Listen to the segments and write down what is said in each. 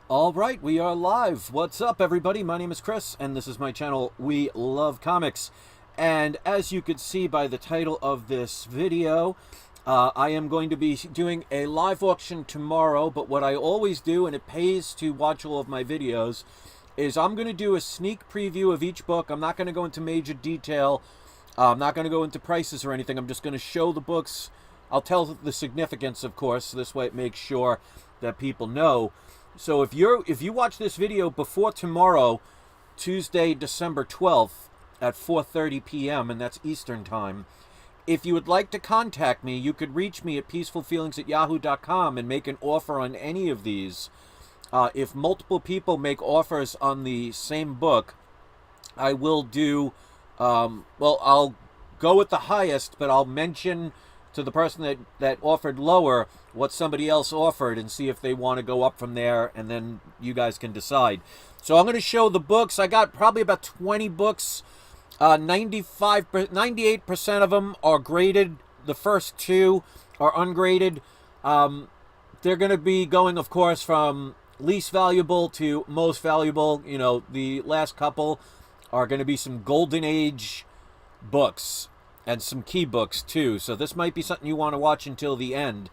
All right, we are live. What's up, everybody? My name is Chris, and this is my channel, We Love Comics. And as you could see by the title of this video, I am going to be doing a live auction tomorrow, but what I always do, and it pays to watch all of my videos, is I'm going to do a sneak preview of each book. I'm not going to go into major detail. I'm not going to go into prices or anything. I'm just going to show the books. I'll tell the significance, of course. This way it makes sure that people know. So if you watch this video before tomorrow, Tuesday, December 12th at 4:30 p.m., and that's Eastern Time, if you would like to contact me, you could reach me at peacefulfeelings@yahoo.com and make an offer on any of these. If multiple people make offers on the same book, I will do, well, I'll go with the highest, but I'll mention to the person that offered lower what somebody else offered and see if they want to go up from there, and then you guys can decide. So I'm going to show the books. I got probably about 20 books. 98% of them are graded. The first two are ungraded. They're going to be going, of course, from least valuable to most valuable. You know, the last couple are going to be some golden age books and some key books too. So this might be something you want to watch until the end.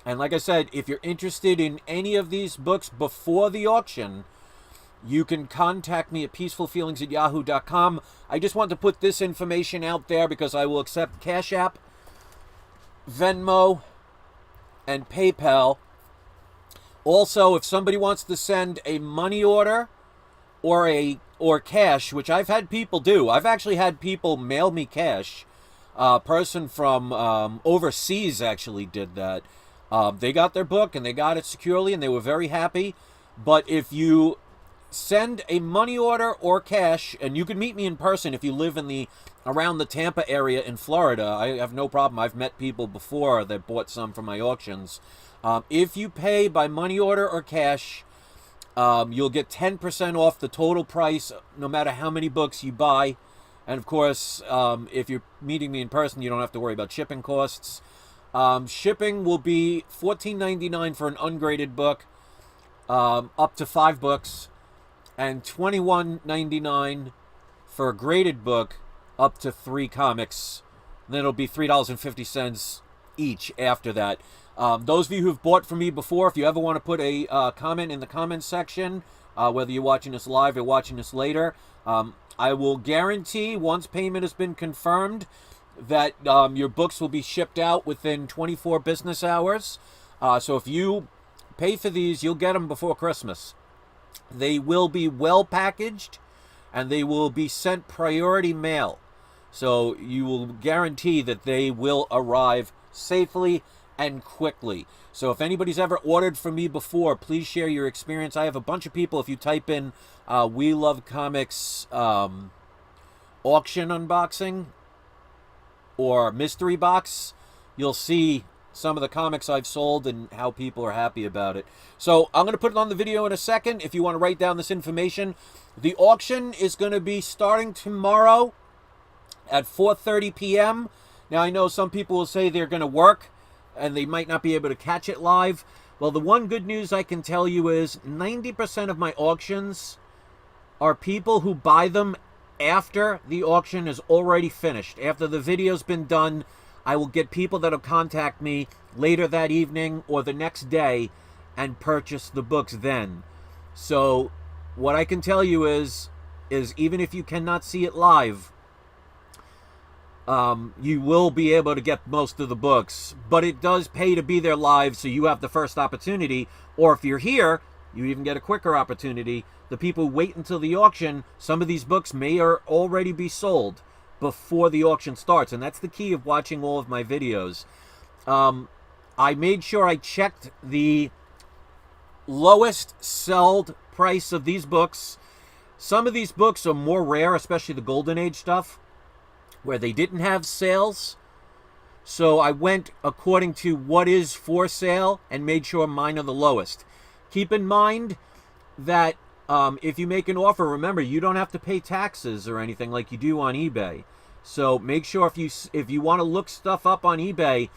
And like I said, if you're interested in any of these books before the auction, you can contact me at peacefulfeelings@yahoo.com. I just want to put this information out there because I will accept Cash App, Venmo, and PayPal. Also, if somebody wants to send a money order or cash, which I've had people do. I've actually had people mail me cash. A person from overseas actually did that. They got their book and they got it securely and they were very happy. But if you send a money order or cash, and you can meet me in person if you live in around the Tampa area in Florida. I have no problem. I've met people before that bought some from my auctions. If you pay by money order or cash, you'll get 10% off the total price no matter how many books you buy. And of course, if you're meeting me in person, you don't have to worry about shipping costs. Shipping will be $14.99 for an ungraded book, up to 5 books, and $21.99 for a graded book, up to 3 comics. And then it'll be $3.50 each after that. Those of you who've bought from me before, if you ever want to put a comment in the comments section, whether you're watching this live or watching this later, I will guarantee once payment has been confirmed that your books will be shipped out within 24 business hours. So if you pay for these, you'll get them before Christmas. They will be well packaged and they will be sent priority mail. So you will guarantee that they will arrive safely and quickly. So if anybody's ever ordered from me before, please share your experience. I have a bunch of people. If you type in We Love Comics auction unboxing or mystery box, you'll see some of the comics I've sold and how people are happy about it. So I'm going to put it on the video in a second if you want to write down this information. The auction is going to be starting tomorrow at 4:30 p.m. Now, I know some people will say they're going to work and they might not be able to catch it live. Well, the one good news I can tell you is 90% of my auctions are people who buy them after the auction is already finished. After the video's been done, I will get people that'll contact me later that evening or the next day and purchase the books then. So what I can tell you is even if you cannot see it live, you will be able to get most of the books, but it does pay to be there live, so you have the first opportunity. Or if you're here, you even get a quicker opportunity. The people who wait until the auction, some of these books may already be sold before the auction starts, and that's the key of watching all of my videos. I made sure I checked the lowest sold price of these books. Some of these books are more rare, especially the Golden Age stuff, where they didn't have sales. So I went according to what is for sale and made sure mine are the lowest. Keep in mind that if you make an offer, remember, you don't have to pay taxes or anything like you do on eBay. So make sure if you want to look stuff up on eBay,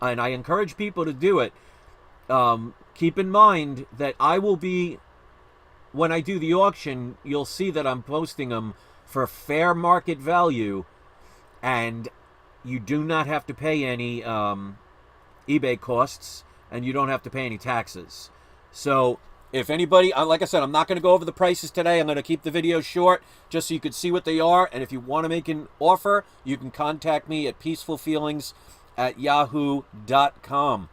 and I encourage people to do it, keep in mind that I will be when I do the auction, you'll see that I'm posting them for fair market value, and you do not have to pay any eBay costs, and you don't have to pay any taxes. So if anybody, like I said, I'm not going to go over the prices today. I'm going to keep the video short just so you can see what they are. And if you want to make an offer, you can contact me at peacefulfeelings@yahoo.com.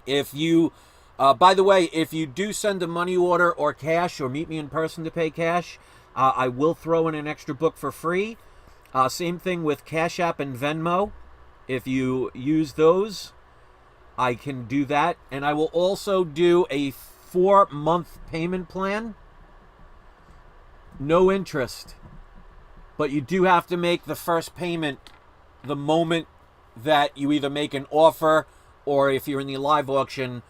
If you, by the way, if you do send a money order or cash, or meet me in person to pay cash, I will throw in an extra book for free. Same thing with Cash App and Venmo. If you use those, I can do that. And I will also do a 4-month payment plan. No interest. But you do have to make the first payment the moment that you either make an offer, or if you're in the live auction,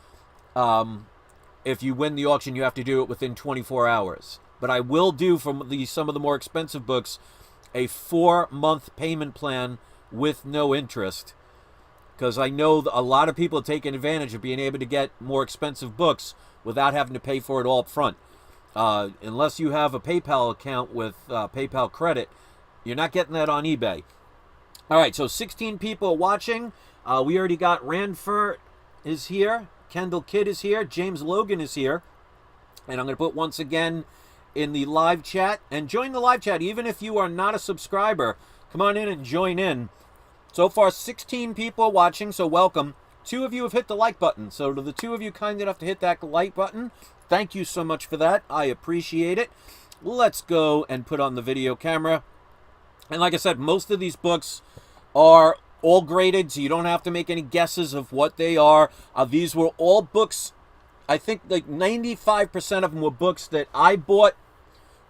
if you win the auction, you have to do it within 24 hours. But I will do, from some of the more expensive books, a 4-month payment plan with no interest. Because I know a lot of people are taking advantage of being able to get more expensive books without having to pay for it all up front. Unless you have a PayPal account with PayPal credit, you're not getting that on eBay. All right, so 16 people watching. We already got Ranford is here. Kendall Kidd is here. James Logan is here. And I'm going to put once again in the live chat. And join the live chat. Even if you are not a subscriber, come on in and join in. So far, 16 people watching, so welcome. 2 of you have hit the like button. So to the 2 of you kind enough to hit that like button, thank you so much for that. I appreciate it. Let's go and put on the video camera. And like I said, most of these books are all graded, so you don't have to make any guesses of what they are. These were all books, I think like 95% of them were books that I bought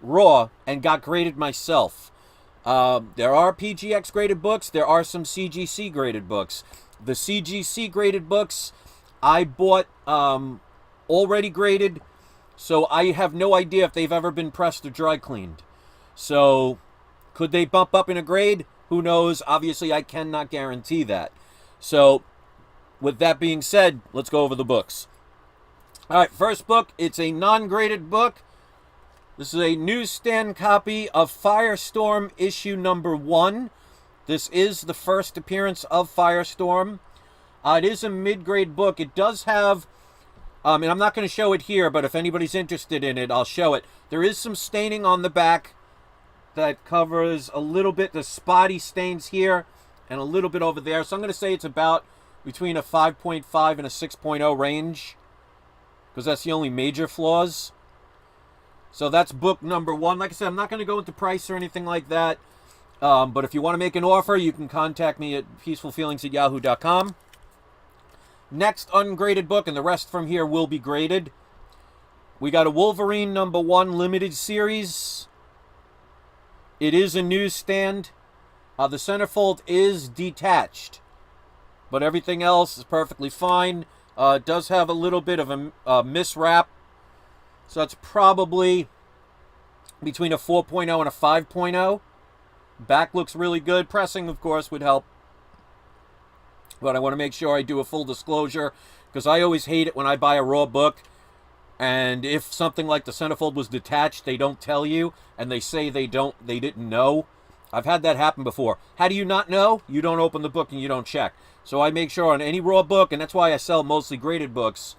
raw and got graded myself. There are PGX graded books. There are some CGC graded books. The CGC graded books I bought already graded, so I have no idea if they've ever been pressed or dry cleaned. So could they bump up in a grade? Who knows? Obviously, I cannot guarantee that. So with that being said, let's go over the books. All right, first book, it's a non-graded book. This is a newsstand copy of Firestorm issue number 1. This is the first appearance of Firestorm. It is a mid-grade book. It does have, and I'm not going to show it here, but if anybody's interested in it, I'll show it. There is some staining on the back that covers a little bit, the spotty stains here and a little bit over there. So I'm going to say it's about between a 5.5 and a 6.0 range, because that's the only major flaws. So that's book number 1. Like I said, I'm not going to go into price or anything like that. But if you want to make an offer, you can contact me at peacefulfeelings@yahoo.com. Next ungraded book, and the rest from here will be graded. We got a Wolverine number 1 limited series. It is a newsstand. The centerfold is detached, but everything else is perfectly fine. It does have a little bit of a miswrap. So it's probably between a 4.0 and a 5.0. Back looks really good. Pressing, of course, would help. But I want to make sure I do a full disclosure, because I always hate it when I buy a raw book, and if something like the centerfold was detached, they don't tell you, and they say they didn't know. I've had that happen before. How do you not know? You don't open the book and you don't check. So I make sure on any raw book, and that's why I sell mostly graded books,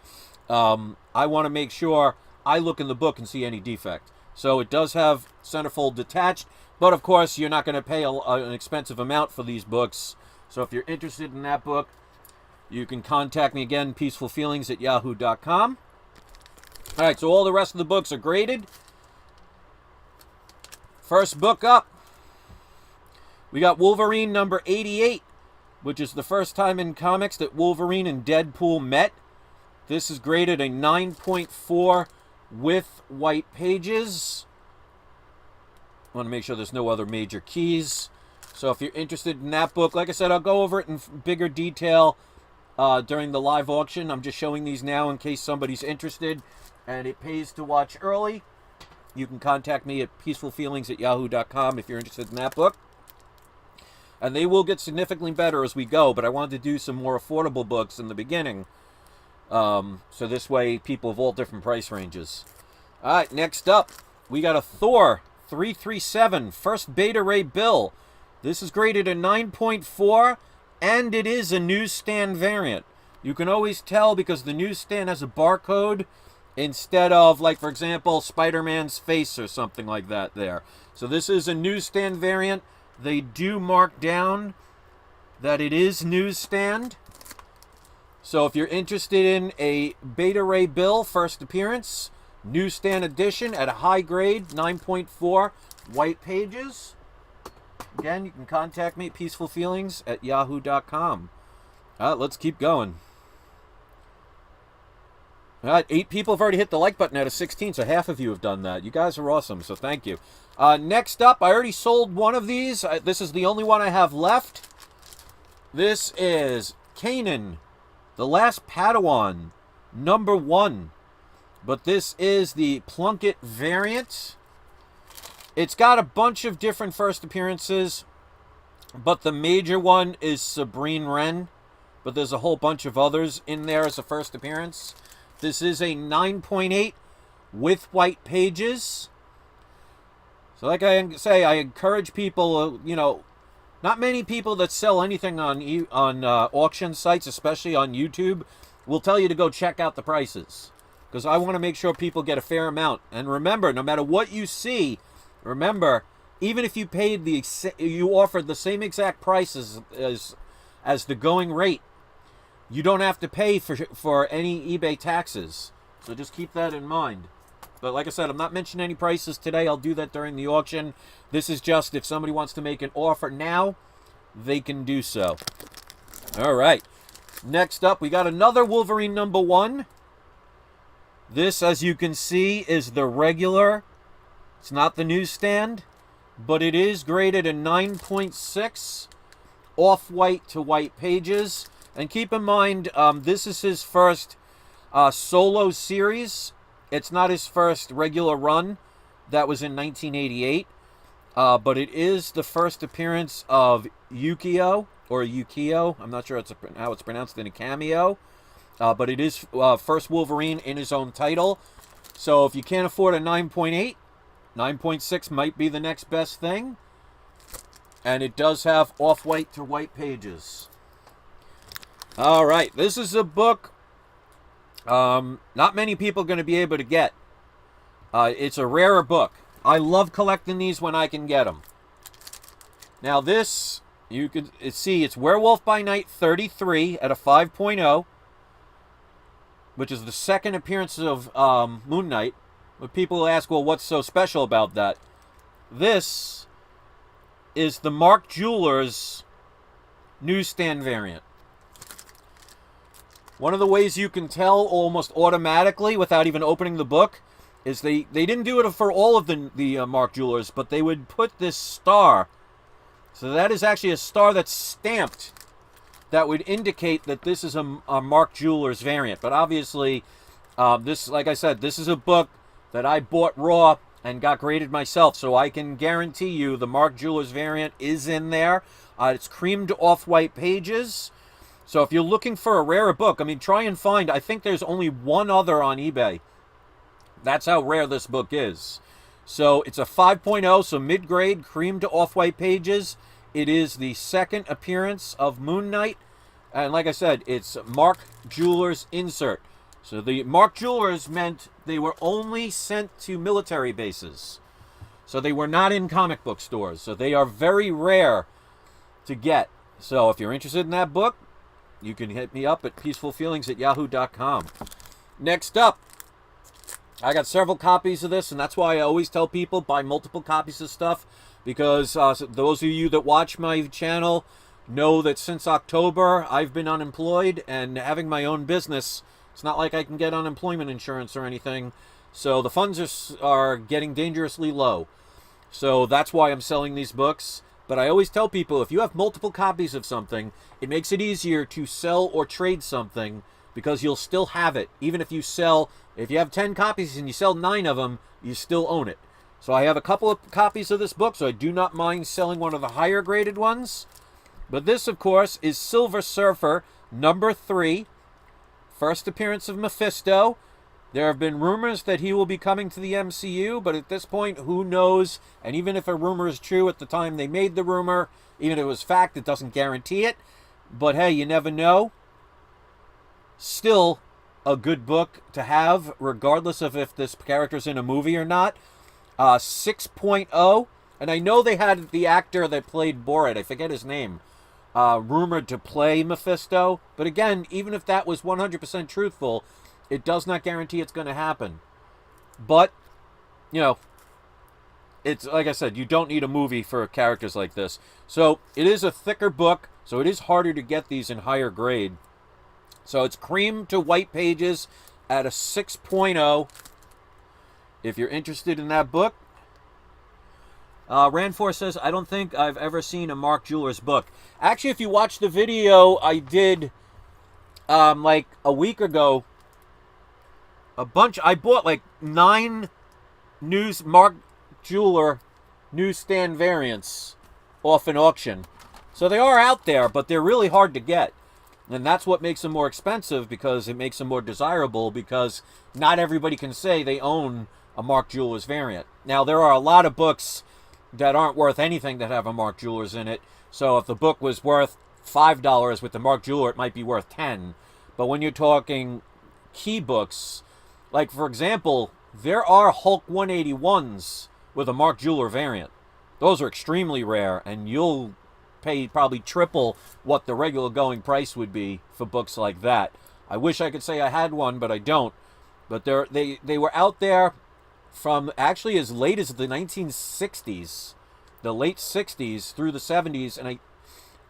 I want to make sure I look in the book and see any defect. So it does have centerfold detached, but of course you're not going to pay an expensive amount for these books. So if you're interested in that book, you can contact me again, peacefulfeelings@yahoo.com. All right, so all the rest of the books are graded. First book up, we got Wolverine number 88, which is the first time in comics that Wolverine and Deadpool met. This is graded a 9.4 with white pages. I want to make sure there's no other major keys. So if you're interested in that book, like I said, I'll go over it in bigger detail during the live auction. I'm just showing these now in case somebody's interested, and it pays to watch early. You can contact me at peacefulfeelings@yahoo.com if you're interested in that book. And they will get significantly better as we go, but I wanted to do some more affordable books in the beginning. So this way, people of all different price ranges. All right, next up, we got a Thor 337 first beta ray bill. This is graded a 9.4, and it is a newsstand variant. You can always tell because the newsstand has a barcode instead of, like, for example, Spider-Man's face or something like that there. So this is a newsstand variant. They do mark down that it is newsstand. So if you're interested in a beta ray bill first appearance, newsstand edition at a high grade, 9.4 white pages. Again, you can contact me at peacefulfeelings@yahoo.com. Let's keep going. All right, 8 people have already hit the like button out of 16, so half of you have done that. You guys are awesome, so thank you. Next up, I already sold one of these. This is the only one I have left. This is Kanan, The Last Padawan, #1. But this is the Plunkett variant. It's got a bunch of different first appearances, but the major one is Sabrine Wren, but there's a whole bunch of others in there as a first appearance. This is a 9.8 with white pages. So like I say, I encourage people, not many people that sell anything on auction sites, especially on YouTube, will tell you to go check out the prices. Because I want to make sure people get a fair amount. And remember, no matter what you see, remember, even if you offered the same exact price as the going rate, you don't have to pay for any eBay taxes. So just keep that in mind. But like I said, I'm not mentioning any prices today. I'll do that during the auction. This is just if somebody wants to make an offer now, they can do so. All right. Next up, we got another Wolverine #1. This, as you can see, is the regular. It's not the newsstand, but it is graded a 9.6, off-white to white pages. And keep in mind, this is his first solo series. It's not his first regular run. That was in 1988. But it is the first appearance of Yukio, or Yukio. I'm not sure how it's pronounced in a cameo. But it is first Wolverine in his own title. So if you can't afford a 9.8, 9.6 might be the next best thing. And it does have off-white to white pages. All right, this is a book not many people are going to be able to get. It's a rarer book. I love collecting these when I can get them. Now this, you can see, it's Werewolf by Night 33 at a 5.0, which is the second appearance of Moon Knight. But people ask, well, what's so special about that? This is the Mark Jewelers newsstand variant. One of the ways you can tell almost automatically without even opening the book is they didn't do it for all of the Mark Jewelers, but they would put this star. So that is actually a star that's stamped that would indicate that this is a Mark Jewelers variant. But obviously, this, like I said, this is a book that I bought raw and got graded myself. So I can guarantee you the Mark Jewelers variant is in there. It's creamed off-white pages. So if you're looking for a rarer book, I mean, try and find, I think there's only one other on eBay. That's how rare this book is. So it's a 5.0, so mid-grade, cream to off-white pages. It is the second appearance of Moon Knight. And like I said, it's Mark Jewelers insert. So the Mark Jewelers meant they were only sent to military bases. So they were not in comic book stores. So they are very rare to get. So if you're interested in that book, you can hit me up at peacefulfeelings@yahoo.com. Next up, I got several copies of this, and that's why I always tell people buy multiple copies of stuff, because those of you that watch my channel know that since October I've been unemployed, and having my own business, it's not like I can get unemployment insurance or anything, so the funds are getting dangerously low. So that's why I'm selling these books. But I always tell people, if you have multiple copies of something, it makes it easier to sell or trade something, because you'll still have it. Even if you have 10 copies and you sell 9 of them, you still own it. So I have a couple of copies of this book, so I do not mind selling one of the higher graded ones. But this, of course, is Silver Surfer #3, first appearance of Mephisto. There have been rumors that he will be coming to the MCU, but at this point, who knows? And even if a rumor is true at the time they made the rumor, even if it was fact, it doesn't guarantee it. But hey, you never know. Still a good book to have, regardless of if this character's in a movie or not. 6.0. And I know they had the actor that played Borat, I forget his name, rumored to play Mephisto. But again, even if that was 100% truthful, it does not guarantee it's going to happen. But, you know, it's like I said, you don't need a movie for characters like this. So it is a thicker book, so it is harder to get these in higher grade. So it's cream to white pages at a 6.0. If you're interested in that book. Randfor says, I don't think I've ever seen a Mark Jeweller's book. Actually, if you watch the video I did like a week ago, I bought like 9 Mark Jeweller newsstand variants off an auction. So they are out there, but they're really hard to get. And that's what makes them more expensive, because it makes them more desirable, because not everybody can say they own a Mark Jeweller's variant. Now, there are a lot of books that aren't worth anything that have a Mark Jeweller's in it. So if the book was worth $5 with the Mark Jeweller, it might be worth $10. But when you're talking key books, like for example, there are Hulk 181s with a Mark Jeweller variant. Those are extremely rare, and you'll pay probably triple what the regular going price would be for books like that. I wish I could say I had one, but I don't. But they were out there from actually as late as the 1960s, the late 60s through the 70s, and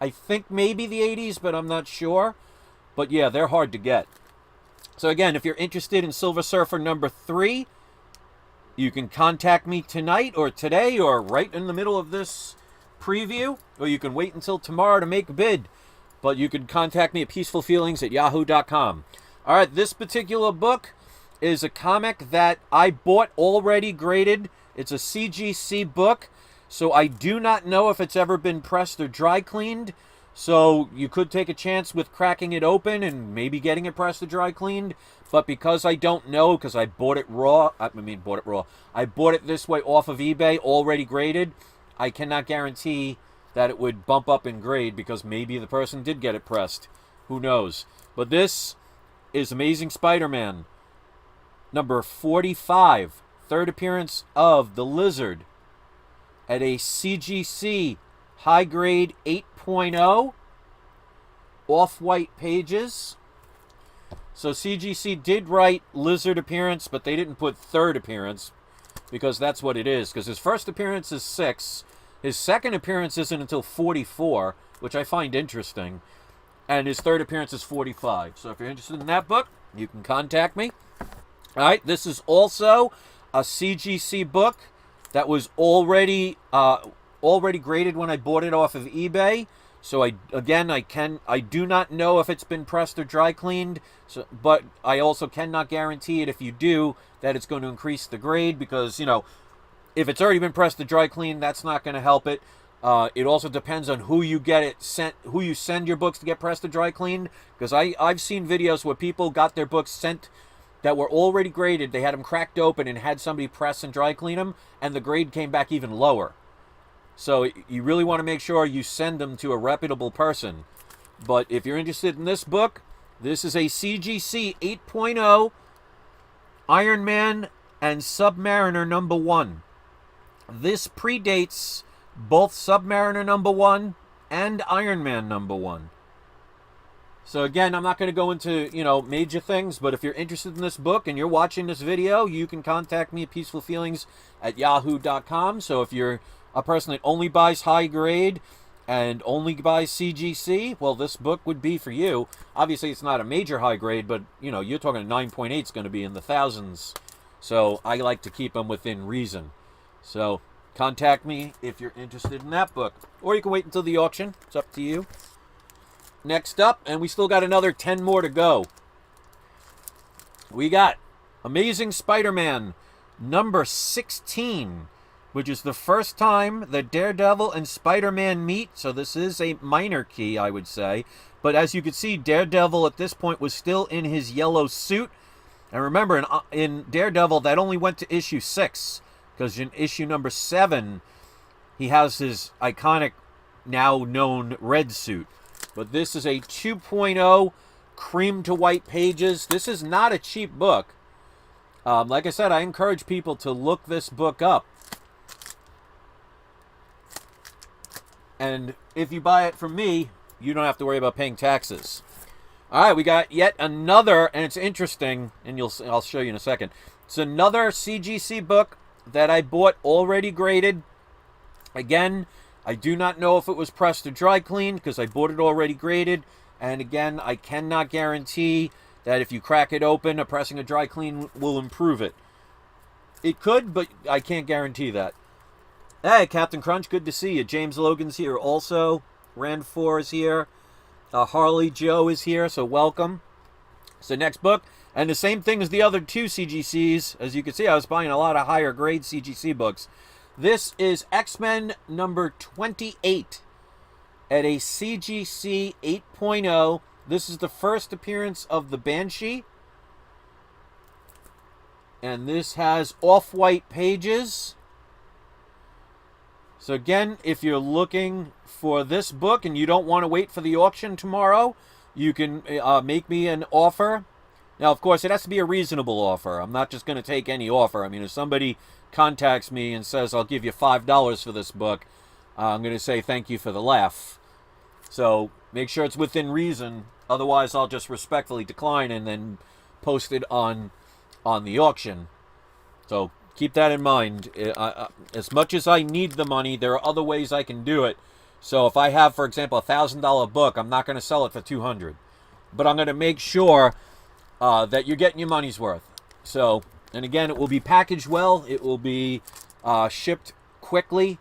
I think maybe the 80s, but I'm not sure. But yeah, they're hard to get. So again, if you're interested in Silver Surfer number 3, you can contact me tonight or today or right in the middle of this preview, or you can wait until tomorrow to make a bid. But you can contact me at peacefulfeelings@yahoo.com. All right, this particular book is a comic that I bought already graded. It's a CGC book, so I do not know if it's ever been pressed or dry cleaned. So you could take a chance with cracking it open and maybe getting it pressed or dry cleaned. But because I don't know, because I bought it raw, I bought it this way off of eBay, already graded, I cannot guarantee that it would bump up in grade, because maybe the person did get it pressed. Who knows? But this is Amazing Spider-Man number 45, third appearance of the Lizard, at a CGC high grade 8.0, off-white pages. So CGC did write Lizard appearance, but they didn't put third appearance, because that's what it is. Because his first appearance is 6, his second appearance isn't until 44, which I find interesting, and his third appearance is 45. So if you're interested in that book, you can contact me. All right, this is also a CGC book that was already graded when I bought it off of eBay. So I do not know if it's been pressed or dry cleaned. But I also cannot guarantee it, if you do, that it's going to increase the grade, because, you know, if it's already been pressed or dry cleaned, that's not going to help it. It also depends on who you send your books to get pressed or dry cleaned. Because I've seen videos where people got their books sent that were already graded. They had them cracked open and had somebody press and dry clean them, and the grade came back even lower. So you really want to make sure you send them to a reputable person. But if you're interested in this book, this is a CGC 8.0 Iron Man and Submariner number 1. This predates both Submariner number 1 and Iron Man number 1. So again, I'm not going to go into, major things, but if you're interested in this book and you're watching this video, you can contact me at peacefulfeelings@yahoo.com. So if you're a person that only buys high grade and only buys CGC, well, this book would be for you. Obviously, it's not a major high grade, but, you're talking 9.8 is going to be in the thousands. So I like to keep them within reason. So contact me if you're interested in that book. Or you can wait until the auction. It's up to you. Next up, and we still got another 10 more to go, we got Amazing Spider-Man number 16, which is the first time that Daredevil and Spider-Man meet. So this is a minor key, I would say. But as you can see, Daredevil at this point was still in his yellow suit. And remember, in Daredevil, that only went to issue 6, because in issue number 7, he has his iconic, now known red suit. But this is a 2.0 cream to white pages. This is not a cheap book. Like I said, I encourage people to look this book up. And if you buy it from me, you don't have to worry about paying taxes. All right, we got yet another, and it's interesting, and I'll show you in a second. It's another CGC book that I bought already graded. Again, I do not know if it was pressed or dry cleaned because I bought it already graded. And again, I cannot guarantee that if you crack it open, a pressing or dry clean will improve it. It could, but I can't guarantee that. Hey, Captain Crunch, good to see you. James Logan's here also. Rand 4 is here. Harley Joe is here, so welcome. So next book, and the same thing as the other 2 CGCs. As you can see, I was buying a lot of higher grade CGC books. This is X-Men number 28 at a CGC 8.0. This is the first appearance of the Banshee. And this has off-white pages. So again, if you're looking for this book and you don't want to wait for the auction tomorrow, you can make me an offer. Now, of course, it has to be a reasonable offer. I'm not just going to take any offer. I mean, if somebody contacts me and says, I'll give you $5 for this book, I'm going to say thank you for the laugh. So make sure it's within reason. Otherwise, I'll just respectfully decline and then post it on the auction. So keep that in mind. As much as I need the money, there are other ways I can do it. So if I have, for example, a $1,000 book, I'm not going to sell it for $200. But I'm going to make sure that you're getting your money's worth. So, and again, it will be packaged well. It will be shipped quickly.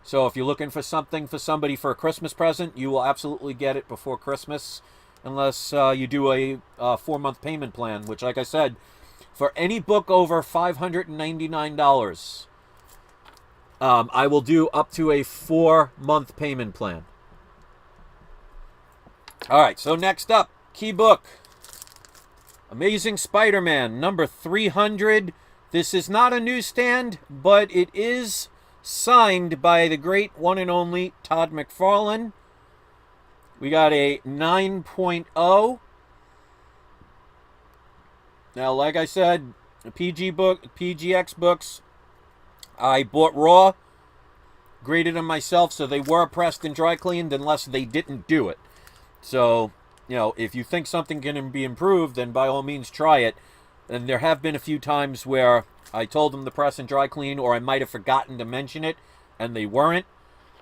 So if you're looking for something for somebody for a Christmas present, you will absolutely get it before Christmas. Unless you do a 4-month payment plan, which, like I said, for any book over $599, I will do up to a 4-month payment plan. All right, so next up, key book. Amazing Spider-Man, number 300. This is not a newsstand, but it is signed by the great one and only Todd McFarlane. We got a 9.0. Now, like I said, a PGX books, I bought raw, graded them myself, so they were pressed and dry cleaned unless they didn't do it. So, you know, if you think something can be improved, then by all means try it. And there have been a few times where I told them to press and dry clean, or I might have forgotten to mention it, and they weren't.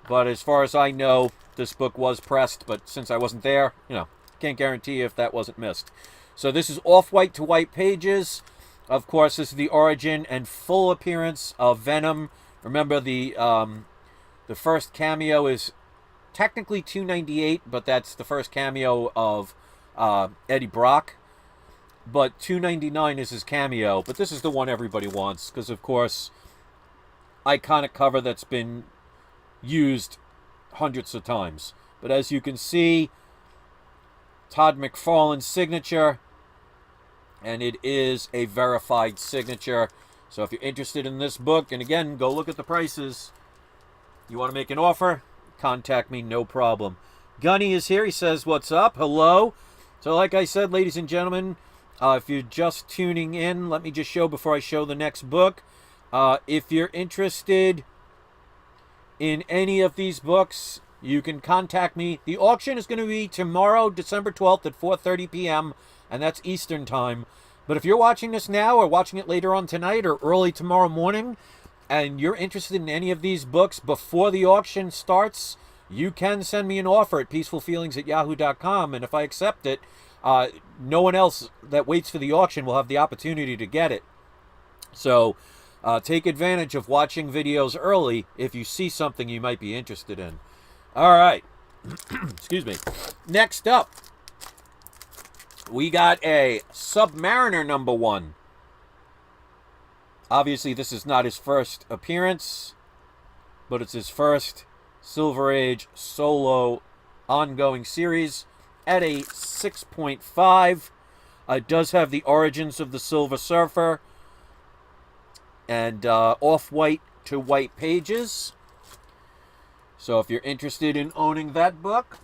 But as far as I know, this book was pressed, but since I wasn't there, you know, can't guarantee if that wasn't missed. So this is off-white to white pages. Of course, this is the origin and full appearance of Venom. Remember, the first cameo is technically $298, but that's the first cameo of Eddie Brock. But $299 is his cameo. But this is the one everybody wants because, of course, iconic cover that's been used hundreds of times. But as you can see, Todd McFarlane's signature, and it is a verified signature. So if you're interested in this book, and again, go look at the prices. You want to make an offer? Contact me, no problem. Gunny is here. He says, what's up? Hello. So like I said, ladies and gentlemen, if you're just tuning in, let me just show before I show the next book. If you're interested in any of these books, you can contact me. The auction is going to be tomorrow, December 12th at 4:30 p.m., and that's Eastern time. But if you're watching this now or watching it later on tonight or early tomorrow morning, and you're interested in any of these books before the auction starts, you can send me an offer at peacefulfeelings@yahoo.com, and if I accept it, no one else that waits for the auction will have the opportunity to get it. So take advantage of watching videos early if you see something you might be interested in. All right. Excuse me. Next up, we got a Submariner number 1. Obviously, this is not his first appearance, but it's his first Silver Age solo ongoing series at a 6.5. It does have the origins of the Silver Surfer and off-white to white pages. So if you're interested in owning that book,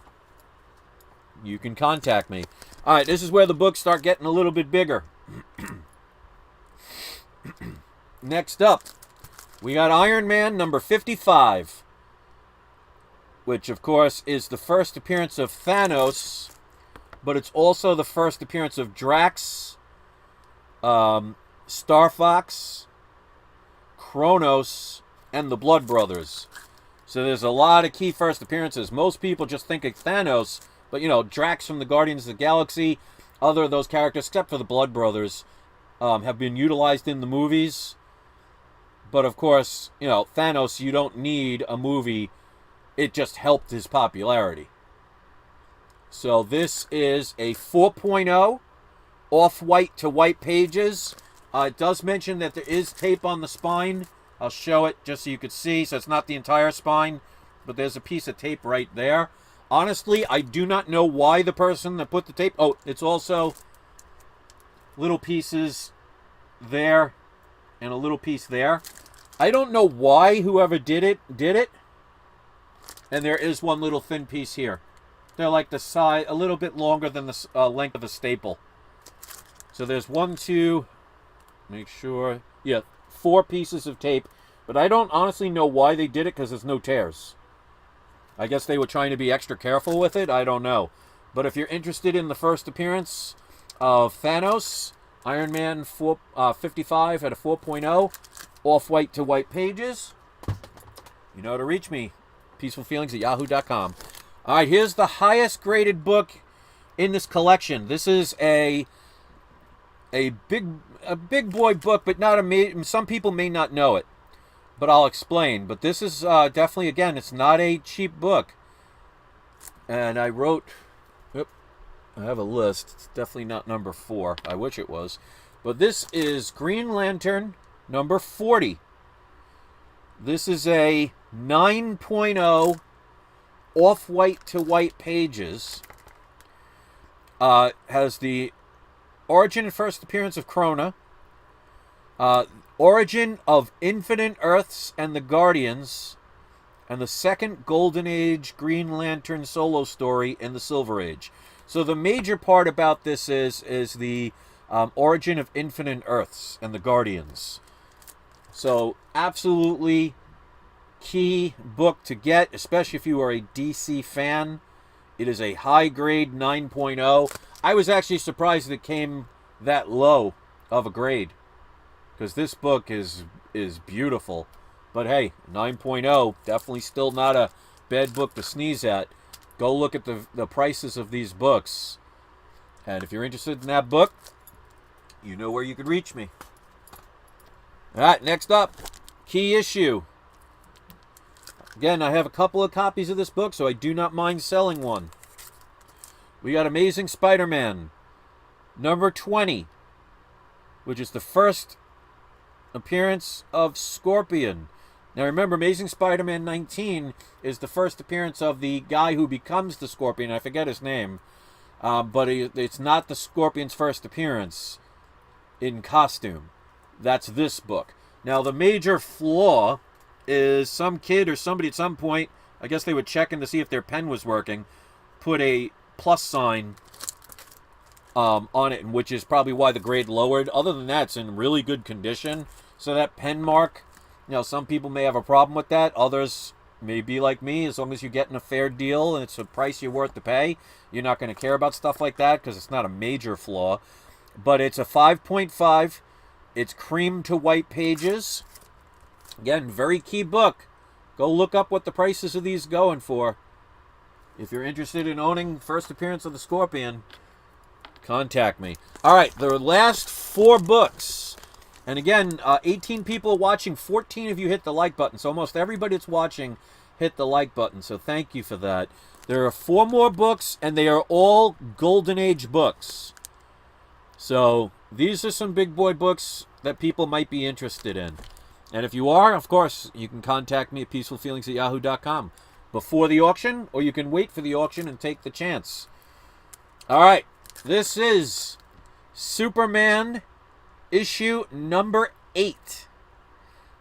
you can contact me. All right, this is where the books start getting a little bit bigger. Next up, we got Iron Man number 55, which, of course, is the first appearance of Thanos, but it's also the first appearance of Drax, Star Fox, Kronos, and the Blood Brothers. So there's a lot of key first appearances. Most people just think of Thanos, but, you know, Drax from the Guardians of the Galaxy, other of those characters, except for the Blood Brothers, have been utilized in the movies. But, of course, you know, Thanos, you don't need a movie. It just helped his popularity. So this is a 4.0, off-white to white pages. It does mention that there is tape on the spine. I'll show it just so you could see. So it's not the entire spine, but there's a piece of tape right there. Honestly, I do not know why the person that put the tape... Oh, it's also little pieces there and a little piece there. I don't know why whoever did it. And there is one little thin piece here. They're like the size, a little bit longer than the length of a staple. So there's 1, 2, make sure, yeah, 4 pieces of tape. But I don't honestly know why they did it, because there's no tears. I guess they were trying to be extra careful with it. I don't know. But if you're interested in the first appearance of Thanos, Iron Man 55 at a 4.0, off-white to white pages, you know how to reach me. peacefulfeelings@yahoo.com. All right, here's the highest graded book in this collection. This is a big boy book, but not a some people may not know it, but I'll explain. But this is definitely, again, it's not a cheap book. And I wrote, I have a list. It's definitely not number 4. I wish it was. But this is Green Lantern number 40. This is a 9.0 off-white to white pages. Has the origin and first appearance of Krona. Origin of Infinite Earths and the Guardians. And the second Golden Age Green Lantern solo story in the Silver Age. So the major part about this is the origin of Infinite Earths and the Guardians. So absolutely key book to get, especially if you are a DC fan. It is a high grade 9.0. I was actually surprised it came that low of a grade, because this book is beautiful. But hey, 9.0, definitely still not a bad book to sneeze at. Go look at the prices of these books. And if you're interested in that book, you know where you could reach me. All right, next up, key issue. Again, I have a couple of copies of this book, so I do not mind selling one. We got Amazing Spider-Man number 20, which is the first appearance of Scorpion. Now remember, Amazing Spider-Man 19 is the first appearance of the guy who becomes the Scorpion. I forget his name. But it's not the Scorpion's first appearance in costume. That's this book. Now the major flaw is some kid or somebody at some point, I guess they were checking to see if their pen was working, put a plus sign on it, which is probably why the grade lowered. Other than that, it's in really good condition. So that pen mark, you know, some people may have a problem with that. Others may be like me. As long as you're getting a fair deal and it's a price you're worth to pay, you're not going to care about stuff like that because it's not a major flaw. But it's a 5.5. It's cream to white pages. Again, very key book. Go look up what the prices of these going for. If you're interested in owning first appearance of the Scorpion, contact me. All right, the last 4 books. And again, 18 people watching, 14 of you hit the like button. So almost everybody that's watching hit the like button. So thank you for that. There are 4 more books, and they are all Golden Age books. So these are some big boy books that people might be interested in. And if you are, of course, you can contact me at peacefulfeelings@yahoo.com before the auction, or you can wait for the auction and take the chance. All right, this is Superman issue number 8.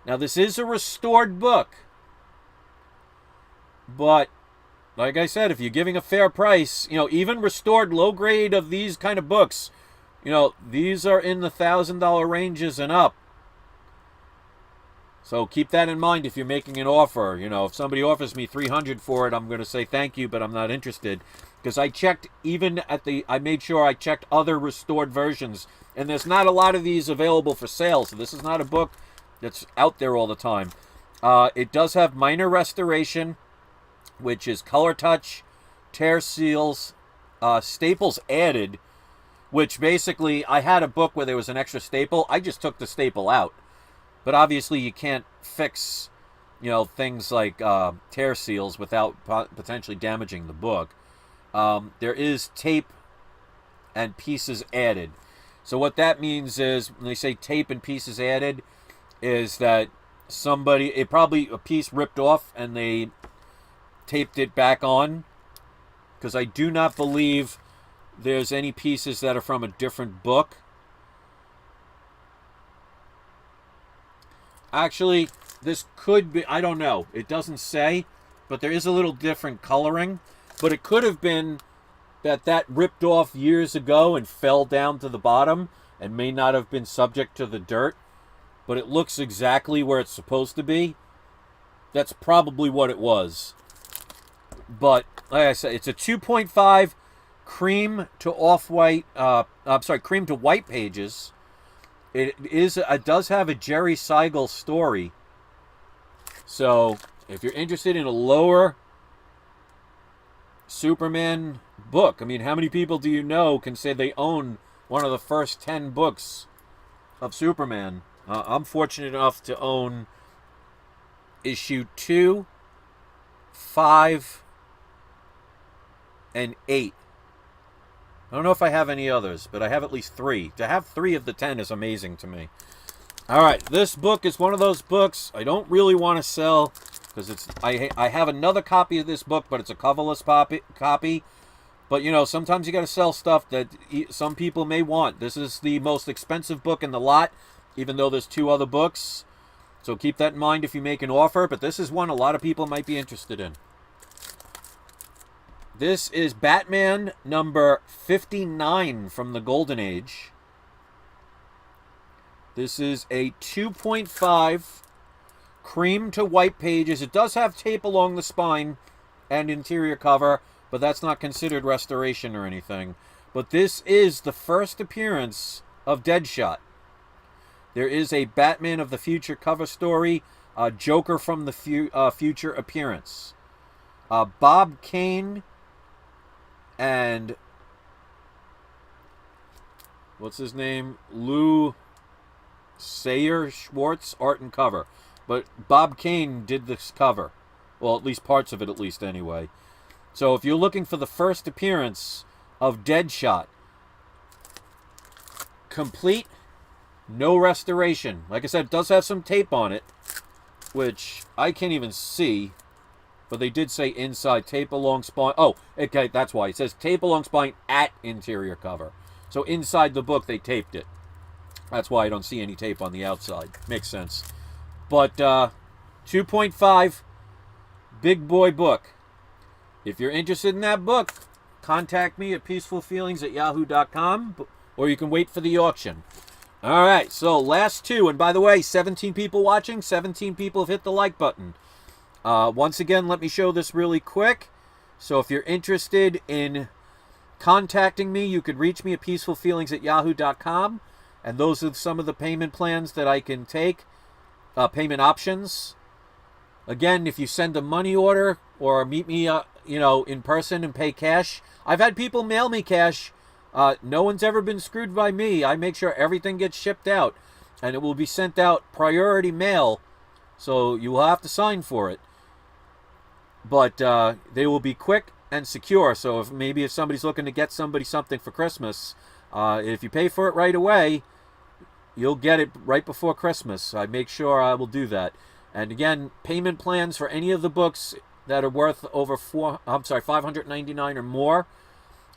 Now, this is a restored book, but like I said, if you're giving a fair price, even restored low grade of these kind of books, these are in the $1,000 ranges and up. So keep that in mind if you're making an offer. If somebody offers me $300 for it, I'm going to say thank you, but I'm not interested. Because I checked I made sure I checked other restored versions. And there's not a lot of these available for sale. So this is not a book that's out there all the time. It does have minor restoration, which is color touch, tear seals, staples added, which basically I had a book where there was an extra staple. I just took the staple out. But obviously you can't fix, things like tear seals without potentially damaging the book. There is tape and pieces added. So what that means is, when they say tape and pieces added, is that probably a piece ripped off and they taped it back on. Because I do not believe there's any pieces that are from a different book. Actually, this could be, I don't know. It doesn't say, but there is a little different coloring. But it could have been that ripped off years ago and fell down to the bottom and may not have been subject to the dirt. But it looks exactly where it's supposed to be. That's probably what it was. But, like I said, it's a 2.5 cream to off-white, cream to white pages. It does have a Jerry Siegel story. So, if you're interested in a lower Superman book, I mean, how many people do you know can say they own one of the first 10 books of Superman? I'm fortunate enough to own issue 2, 5, and 8. I don't know if I have any others, but I have at least 3. To have 3 of the 10 is amazing to me. Alright, this book is one of those books I don't really want to sell, because I have another copy of this book, but it's a coverless copy. But, sometimes you got to sell stuff that some people may want. This is the most expensive book in the lot, even though there's 2 other books. So keep that in mind if you make an offer, but this is one a lot of people might be interested in. This is Batman number 59 from the Golden Age. This is a 2.5 cream to white pages. It does have tape along the spine and interior cover, but that's not considered restoration or anything. But this is the first appearance of Deadshot. There is a Batman of the Future cover story, Joker from the Future appearance. Bob Kane and what's his name? Lou Sayer Schwartz, art and cover. But Bob Kane did this cover. Well, at least parts of it, at least anyway. So if you're looking for the first appearance of Deadshot, complete, no restoration. Like I said, it does have some tape on it, which I can't even see. But they did say inside, tape along spine. Oh, okay, that's why. It says tape along spine at interior cover. So inside the book, they taped it. That's why I don't see any tape on the outside. Makes sense. But 2.5, big boy book. If you're interested in that book, contact me at peacefulfeelings@yahoo.com, or you can wait for the auction. All right, so last 2. And by the way, 17 people watching, 17 people have hit the like button. Once again, let me show this really quick. So if you're interested in contacting me, you could reach me at peacefulfeelings@yahoo.com. And those are some of the payment plans that I can take, payment options. Again, if you send a money order or meet me, in person and pay cash. I've had people mail me cash. No one's ever been screwed by me. I make sure everything gets shipped out. And it will be sent out priority mail. So you will have to sign for it. But they will be quick and secure. So if somebody's looking to get somebody something for Christmas, if you pay for it right away, you'll get it right before Christmas. I make sure I will do that. And again, payment plans for any of the books that are worth over $599 or more.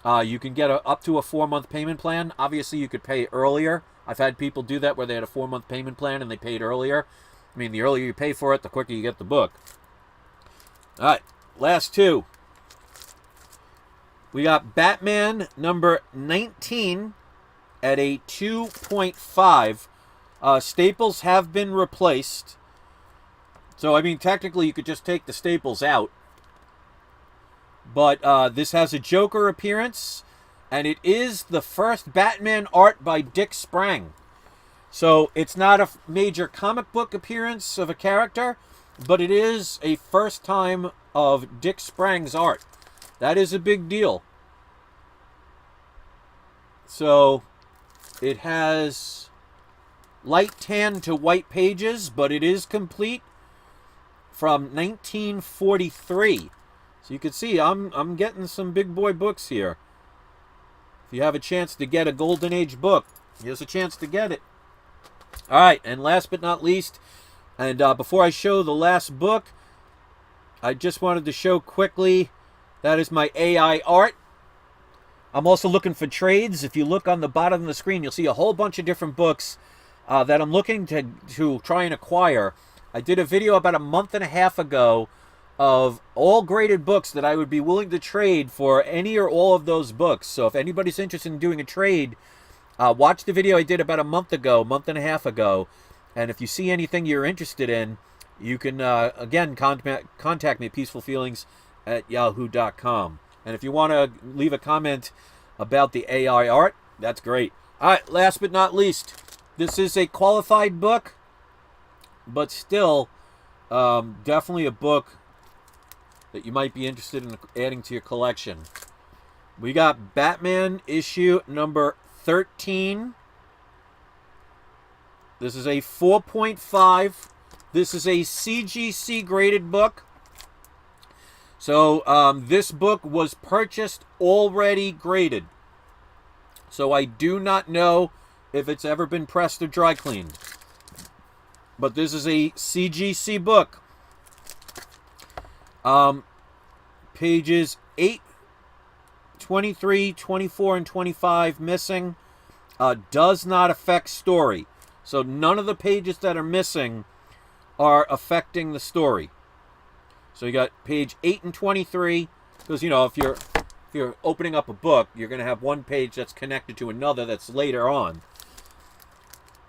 You can get up to a 4-month payment plan. Obviously, you could pay earlier. I've had people do that where they had a 4-month payment plan and they paid earlier. I mean, the earlier you pay for it, the quicker you get the book. All right, last two. We got Batman number 19 at a 2.5. Staples have been replaced. So, I mean, technically you could just take the staples out. But this has a Joker appearance, and it is the first Batman art by Dick Sprang. So it's not a major comic book appearance of a character, but it is a first time of Dick Sprang's art. That is a big deal. So it has light tan to white pages, but it is complete from 1943. So you can see I'm getting some big boy books here. If you have a chance to get a Golden Age book, here's a chance to get it. All right, and last but not least, and before I show the last book, I just wanted to show quickly, that is my AI art. I'm also looking for trades. If you look on the bottom of the screen, you'll see a whole bunch of different books that I'm looking to try and acquire. I did a video about a month and a half ago of all graded books that I would be willing to trade for any or all of those books. So if anybody's interested in doing a trade, watch the video I did about a month and a half ago. And if you see anything you're interested in, you can, again, contact me at peacefulfeelings@yahoo.com. And if you want to leave a comment about the AI art, that's great. All right, last but not least, this is a qualified book, but still definitely a book that you might be interested in adding to your collection. We got Batman issue number 13. This is a 4.5. This is a CGC graded book. So this book was purchased already graded. So I do not know if it's ever been pressed or dry cleaned. But this is a CGC book. Pages 8, 23, 24, and 25 missing. Does not affect story. So none of the pages that are missing are affecting the story. So you got page 8 and 23, because, you know, if you're opening up a book, you're going to have one page that's connected to another that's later on.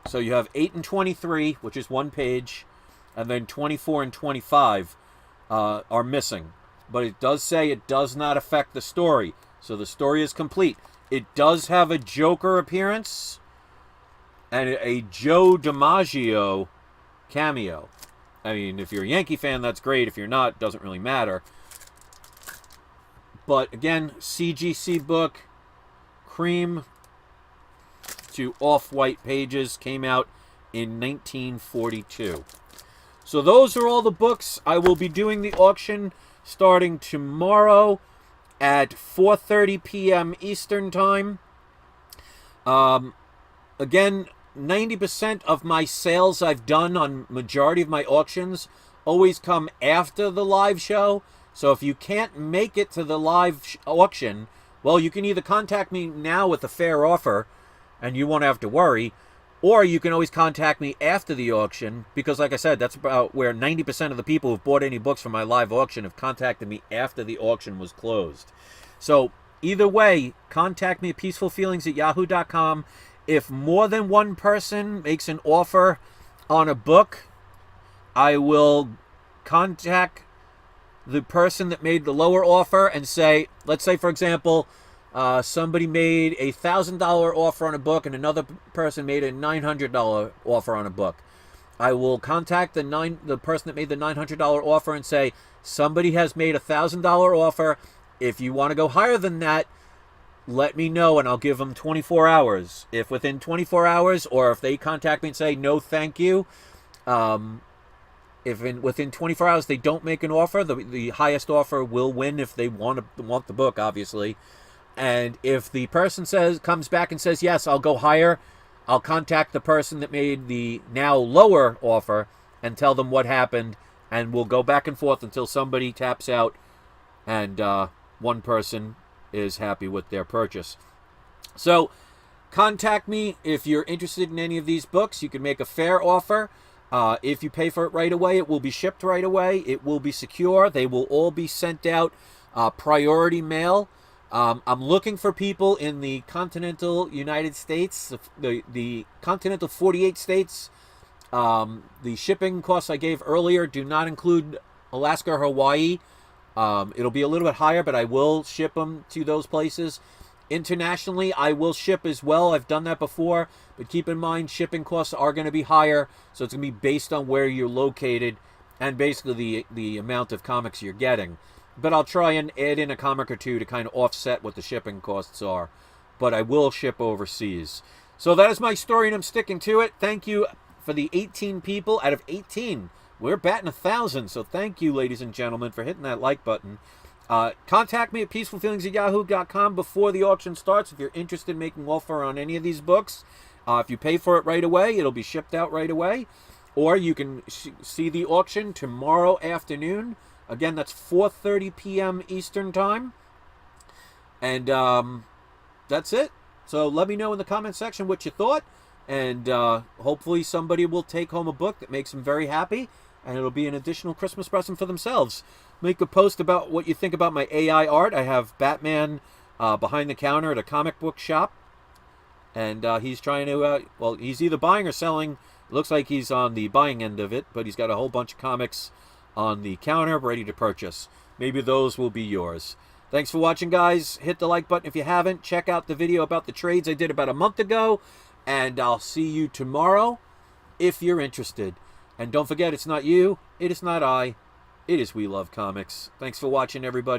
So you have 8 and 23, which is one page, and then 24 and 25 are missing. But it does say it does not affect the story. So the story is complete. It does have a Joker appearance and a Joe DiMaggio cameo. I mean, if you're a Yankee fan, that's great. If you're not, it doesn't really matter. But again, CGC book, cream to off-white pages, came out in 1942. So those are all the books. I will be doing the auction starting tomorrow at 4:30 p.m. Eastern Time. Again, 90% of my sales I've done on majority of my auctions always come after the live show. So if you can't make it to the live auction, well, you can either contact me now with a fair offer and you won't have to worry, or you can always contact me after the auction, because like I said, that's about where 90% of the people who've bought any books from my live auction have contacted me after the auction was closed. So either way, contact me at peacefulfeelings@yahoo.com. If more than one person makes an offer on a book, I will contact the person that made the lower offer and say, let's say, for example, somebody made a $1,000 offer on a book and another person made a $900 offer on a book. I will contact the person that made the $900 offer and say, somebody has made a $1,000 offer. If you want to go higher than that, let me know and I'll give them 24 hours. If within 24 hours, or if they contact me and say, no, thank you, within 24 hours they don't make an offer, the highest offer will win if they want the book, obviously. And if the person comes back and says, yes, I'll go higher, I'll contact the person that made the now lower offer and tell them what happened, and we'll go back and forth until somebody taps out and one person is happy with their purchase. So contact me if you're interested in any of these books. You can make a fair offer. If you pay for it right away, it will be shipped right away. It will be secure. They will all be sent out priority mail. I'm looking for people in the continental United States, the continental 48 states. The shipping costs I gave earlier do not include Alaska or Hawaii. It'll be a little bit higher, but I will ship them to those places. Internationally, I will ship as well. I've done that before, but keep in mind shipping costs are going to be higher, so it's going to be based on where you're located and basically the amount of comics you're getting. But I'll try and add in a comic or two to kind of offset what the shipping costs are. But I will ship overseas. So that is my story, and I'm sticking to it. Thank you for the 18 people out of 18. We're batting 1,000, so thank you, ladies and gentlemen, for hitting that like button. Contact me at peacefulfeelings@yahoo.com before the auction starts if you're interested in making an offer on any of these books. If you pay for it right away, it'll be shipped out right away. Or you can see the auction tomorrow afternoon. Again, that's 4:30 p.m. Eastern Time. And that's it. So let me know in the comment section what you thought. And hopefully somebody will take home a book that makes them very happy. And it'll be an additional Christmas present for themselves. Make a post about what you think about my AI art. I have Batman behind the counter at a comic book shop. And he's trying to, well, he's either buying or selling. It looks like he's on the buying end of it. But he's got a whole bunch of comics on the counter ready to purchase. Maybe those will be yours. Thanks for watching, guys. Hit the like button if you haven't. Check out the video about the trades I did about a month ago. And I'll see you tomorrow if you're interested. And don't forget, it's not you, it is not I, it is We Love Comics. Thanks for watching, everybody.